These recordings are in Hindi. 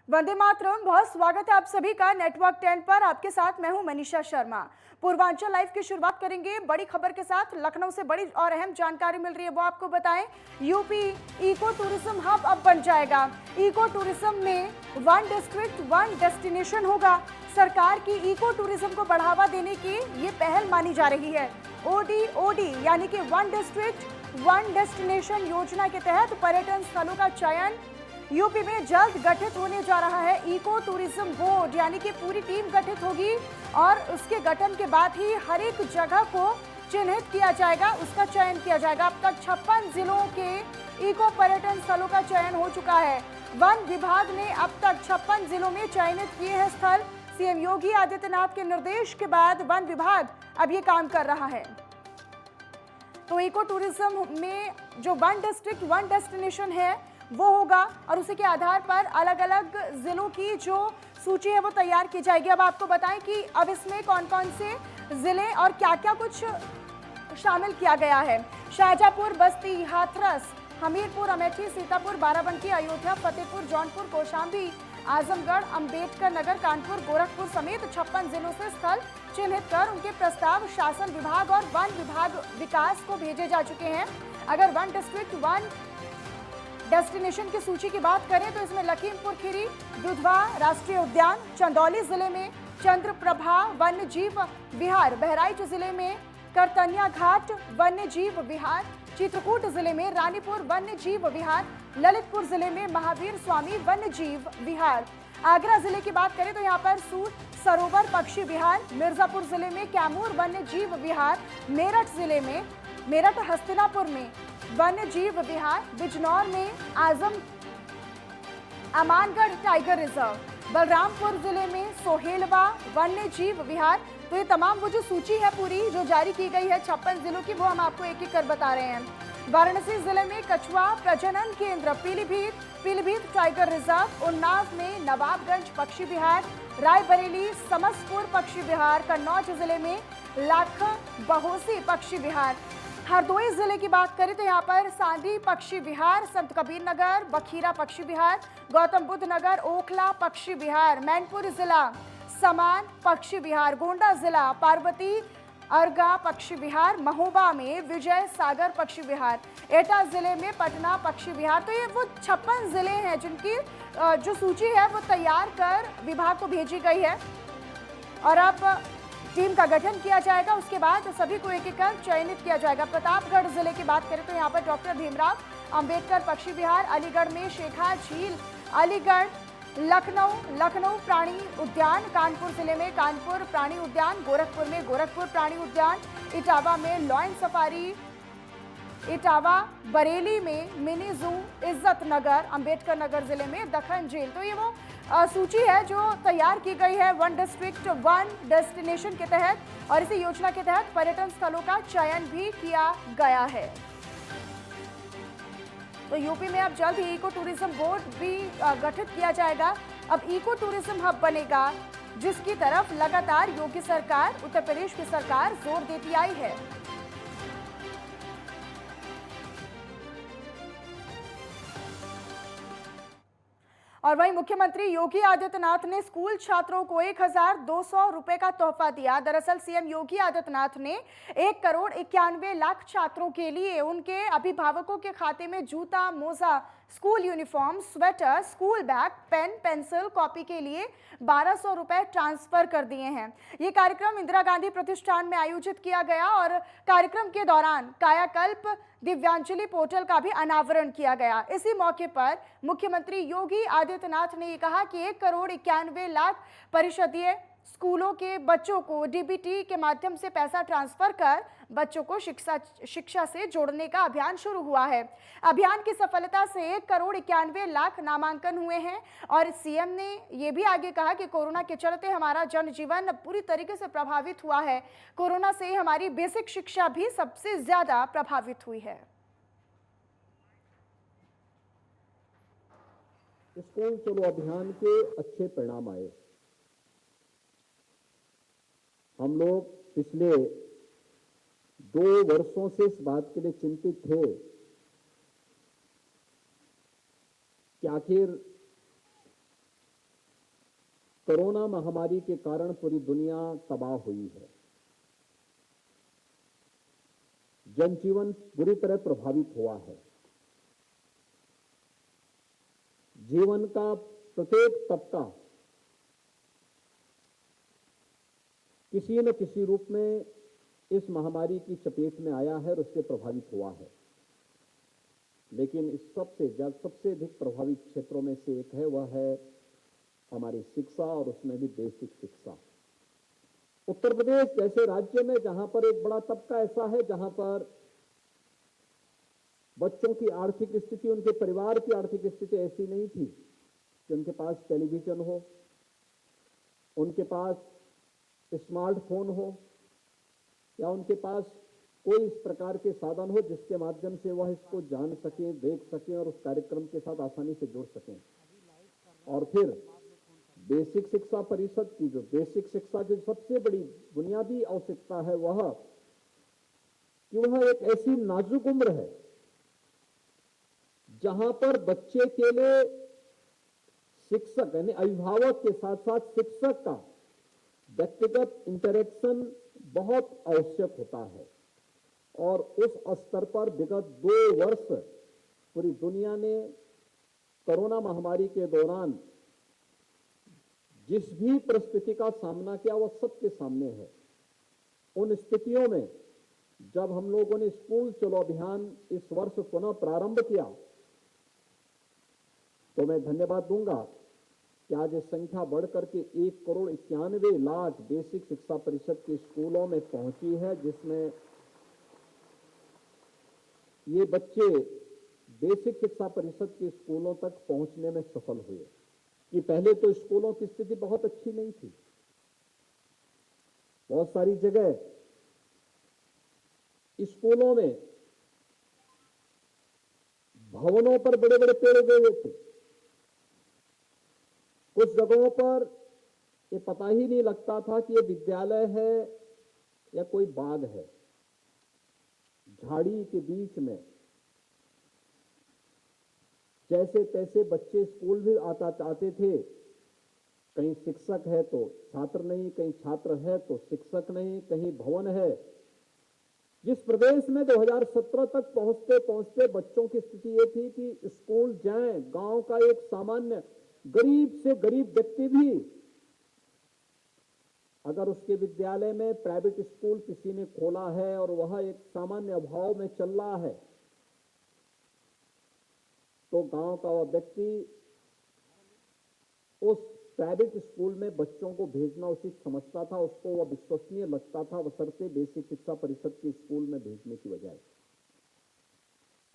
वंदे मातरम। बहुत स्वागत है आप सभी का नेटवर्क 10 पर। आपके साथ मैं हूं मनीषा शर्मा। पूर्वांचल लाइव की शुरुआत करेंगे बड़ी खबर के साथ। लखनऊ से बड़ी और अहम जानकारी मिल रही है, वो आपको बताएं। यूपी इको टूरिज्म हब अब बन जाएगा। इको टूरिज्म में वन डिस्ट्रिक्ट वन डेस्टिनेशन होगा। सरकार की इको टूरिज्म को बढ़ावा देने की ये पहल मानी जा रही है। ओडी यानी कि वन डिस्ट्रिक्ट वन डेस्टिनेशन योजना के तहत पर्यटन स्थलों का चयन यूपी में जल्द गठित होने जा रहा है। इको टूरिज्म बोर्ड यानी कि पूरी टीम गठित होगी और उसके गठन के बाद ही हर एक जगह को चिन्हित किया जाएगा, उसका चयन किया जाएगा। अब तक 56 जिलों के इको पर्यटन स्थलों का चयन हो चुका है। वन विभाग ने अब तक 56 जिलों में चयनित किए हैं स्थल। सीएम योगी आदित्यनाथ के निर्देश के बाद वन विभाग अब ये काम कर रहा है। तो इको टूरिज्म में जो वन डिस्ट्रिक्ट वन डेस्टिनेशन है वो होगा और उसी के आधार पर अलग अलग जिलों की जो सूची है वो तैयार की जाएगी। अब आपको बताएं कि अब इसमें कौन कौन से जिले और क्या क्या कुछ शामिल किया गया है। शाहजहांपुर, बस्ती, हाथरस, हमीरपुर, अमेठी, सीतापुर, बाराबंकी, अयोध्या, फतेहपुर, जौनपुर, कौशाम्बी, आजमगढ़, अंबेडकर नगर, कानपुर, गोरखपुर समेत 56 जिलों से स्थल चिन्हित कर उनके प्रस्ताव शासन विभाग और वन विभाग विकास को भेजे जा चुके हैं। अगर वन डिस्ट्रिक्ट वन डेस्टिनेशन की सूची की बात करें तो इसमें लखीमपुर खीरी दुधवा राष्ट्रीय उद्यान, चंदौली जिले में चंद्रप्रभा वन्य जीव विहार, बहराइच जिले में करतनिया घाट वन्य जीव विहार, चित्रकूट जिले में रानीपुर वन्य जीव विहार, ललितपुर जिले में महावीर स्वामी वन्य जीव विहार। आगरा जिले की बात करें तो यहाँ पर सूर सरोवर पक्षी विहार, मिर्जापुर जिले में कैमूर वन्य जीव विहार, मेरठ जिले में मेरठ हस्तिनापुर में वन्य जीव विहार, बिजनौर में अमानगढ़ टाइगर रिजर्व, बलरामपुर जिले में सोहेलवा वन्य जीव विहार। तो ये तमाम वो जो सूची है पूरी जो जारी की गई है 56 जिलों की, वो हम आपको एक एक कर बता रहे हैं। वाराणसी जिले में कछुआ प्रजनन केंद्र, पीलीभीत टाइगर रिजर्व, उन्नाव में नवाबगंज पक्षी विहार, रायबरेली समसपुर पक्षी विहार, कन्नौज जिले में लाख बहोसी पक्षी विहार। हरदोई जिले की बात करें तो यहाँ पर सांडी पक्षी विहार, संत कबीर नगर बखीरा पक्षी विहार, गौतम बुद्ध नगर ओखला पक्षी विहार, मैनपुर जिला समान पक्षी विहार, गोंडा जिला पार्वती अर्गा पक्षी विहार, महोबा में विजय सागर पक्षी विहार, एटा जिले में पटना पक्षी विहार। तो ये वो 56 जिले हैं जिनकी जो सूची है वो तैयार कर विभाग को भेजी गई है और अब टीम का गठन किया जाएगा। उसके बाद सभी को एक एक कर चयनित किया जाएगा। प्रतापगढ़ जिले की बात करें तो यहाँ पर डॉक्टर भीमराव अंबेडकर पक्षी विहार, अलीगढ़ में शेखा झील, अलीगढ़, लखनऊ प्राणी उद्यान, कानपुर जिले में कानपुर प्राणी उद्यान, गोरखपुर में गोरखपुर प्राणी उद्यान, इटावा में लॉयन सफारी, इटावा, बरेली में मिनी जू, इज्जत नगर, अंबेडकर नगर जिले में दखन झील। तो ये वो सूची है जो तैयार की गई है वन डिस्ट्रिक्ट वन डेस्टिनेशन के तहत और इसी योजना के तहत पर्यटन स्थलों का चयन भी किया गया है। तो यूपी में अब जल्द ही इको टूरिज्म बोर्ड भी गठित किया जाएगा। अब इको टूरिज्म हब बनेगा जिसकी तरफ लगातार योगी सरकार, उत्तर प्रदेश की सरकार जोर देती आई है। और वहीं मुख्यमंत्री योगी आदित्यनाथ ने स्कूल छात्रों को 1200 रुपए का तोहफा दिया। दरअसल सीएम योगी आदित्यनाथ ने 1,91,00,000 छात्रों के लिए उनके अभिभावकों के खाते में जूता, मोजा, school uniform, sweater, school bag, pen, pencil, copy के लिए 1200 रुपए ट्रांसफर कर दिए हैं। ये कार्यक्रम इंदिरा गांधी प्रतिष्ठान में आयोजित किया गया और कार्यक्रम के दौरान कायाकल्प दिव्यांजलि पोर्टल का भी अनावरण किया गया। इसी मौके पर मुख्यमंत्री योगी आदित्यनाथ ने कहा कि 1,91,00,000 परिषदीय स्कूलों के बच्चों को डीबीटी के माध्यम से पैसा ट्रांसफर कर बच्चों को शिक्षा से जोड़ने का अभियान शुरू हुआ है। अभियान की सफलता से 1,91,00,000 नामांकन हुए हैं और सीएम ने यह भी आगे कहा कि कोरोना के चलते हमारा जनजीवन पूरी तरीके से प्रभावित हुआ है। कोरोना से हमारी बेसिक शिक्षा भी सबसे ज्यादा प्रभावित हुई है। स्कूल चलो अभियान के अच्छे परिणाम आए। हम लोग पिछले 2 वर्षों से इस बात के लिए चिंतित थे कि आखिर कोरोना महामारी के कारण पूरी दुनिया तबाह हुई है। जनजीवन बुरी तरह प्रभावित हुआ है। जीवन का प्रत्येक तबका किसी न किसी रूप में इस महामारी की चपेट में आया है और उससे प्रभावित हुआ है। लेकिन इस सबसे अधिक प्रभावित क्षेत्रों में से एक है, वह है हमारी शिक्षा, और उसमें भी बेसिक शिक्षा। उत्तर प्रदेश जैसे राज्य में, जहां पर एक बड़ा तबका ऐसा है जहां पर बच्चों की आर्थिक स्थिति, उनके परिवार की आर्थिक स्थिति ऐसी नहीं थी कि उनके पास टेलीविजन हो, उनके पास स्मार्टफोन हो, या उनके पास कोई इस प्रकार के साधन हो जिसके माध्यम से वह इसको जान सकें, देख सकें और उस कार्यक्रम के साथ आसानी से जुड़ सकें। और फिर बेसिक शिक्षा परिषद की जो बेसिक शिक्षा की सबसे बड़ी बुनियादी आवश्यकता है, वह कि वह एक ऐसी नाजुक उम्र है जहां पर बच्चे के लिए शिक्षक यानी अभिभावक के साथ साथ शिक्षक का व्यक्तिगत इंटरेक्शन बहुत आवश्यक होता है। और उस स्तर पर विगत 2 वर्ष पूरी दुनिया ने कोरोना महामारी के दौरान जिस भी परिस्थिति का सामना किया, वह सबके सामने है। उन स्थितियों में जब हम लोगों ने स्कूल चलो अभियान इस वर्ष पुनः प्रारंभ किया, तो मैं धन्यवाद दूंगा कि आज ये संख्या बढ़कर के 1,91,00,000 बेसिक शिक्षा परिषद के स्कूलों में पहुंची है, जिसमें ये बच्चे बेसिक शिक्षा परिषद के स्कूलों तक पहुंचने में सफल हुए। कि पहले तो स्कूलों की स्थिति बहुत अच्छी नहीं थी। बहुत सारी जगह स्कूलों में भवनों पर बड़े बड़े पेड़ उगे हुए थे। कुछ जगहों पर ये पता ही नहीं लगता था कि ये विद्यालय है या कोई बाग है। झाड़ी के बीच में जैसे तैसे बच्चे स्कूल भी आते थे। कहीं शिक्षक है तो छात्र नहीं, कहीं छात्र है तो शिक्षक नहीं, कहीं भवन है। जिस प्रदेश में 2017 तक पहुंचते पहुंचते बच्चों की स्थिति ये थी कि स्कूल जाएं, गांव का एक सामान्य गरीब से गरीब व्यक्ति भी अगर उसके विद्यालय में प्राइवेट स्कूल किसी ने खोला है और वह एक सामान्य अभाव में चल रहा है, तो गांव का वह व्यक्ति उस प्राइवेट स्कूल में बच्चों को भेजना उचित समझता था, उसको वह विश्वसनीय लगता था, बशर्ते बेसिक शिक्षा परिषद के स्कूल में भेजने की बजाय।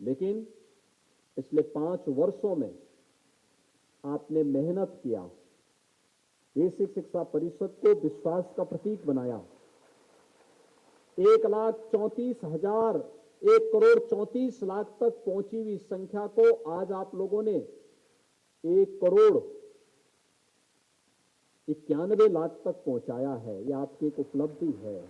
लेकिन पिछले 5 वर्षों में आपने मेहनत किया, बेसिक शिक्षा परिषद को विश्वास का प्रतीक बनाया। 1,34,000 तक पहुंची हुई संख्या को आज आप लोगों ने 1,91,00,000 तक पहुंचाया है। यह आपकी एक उपलब्धि है।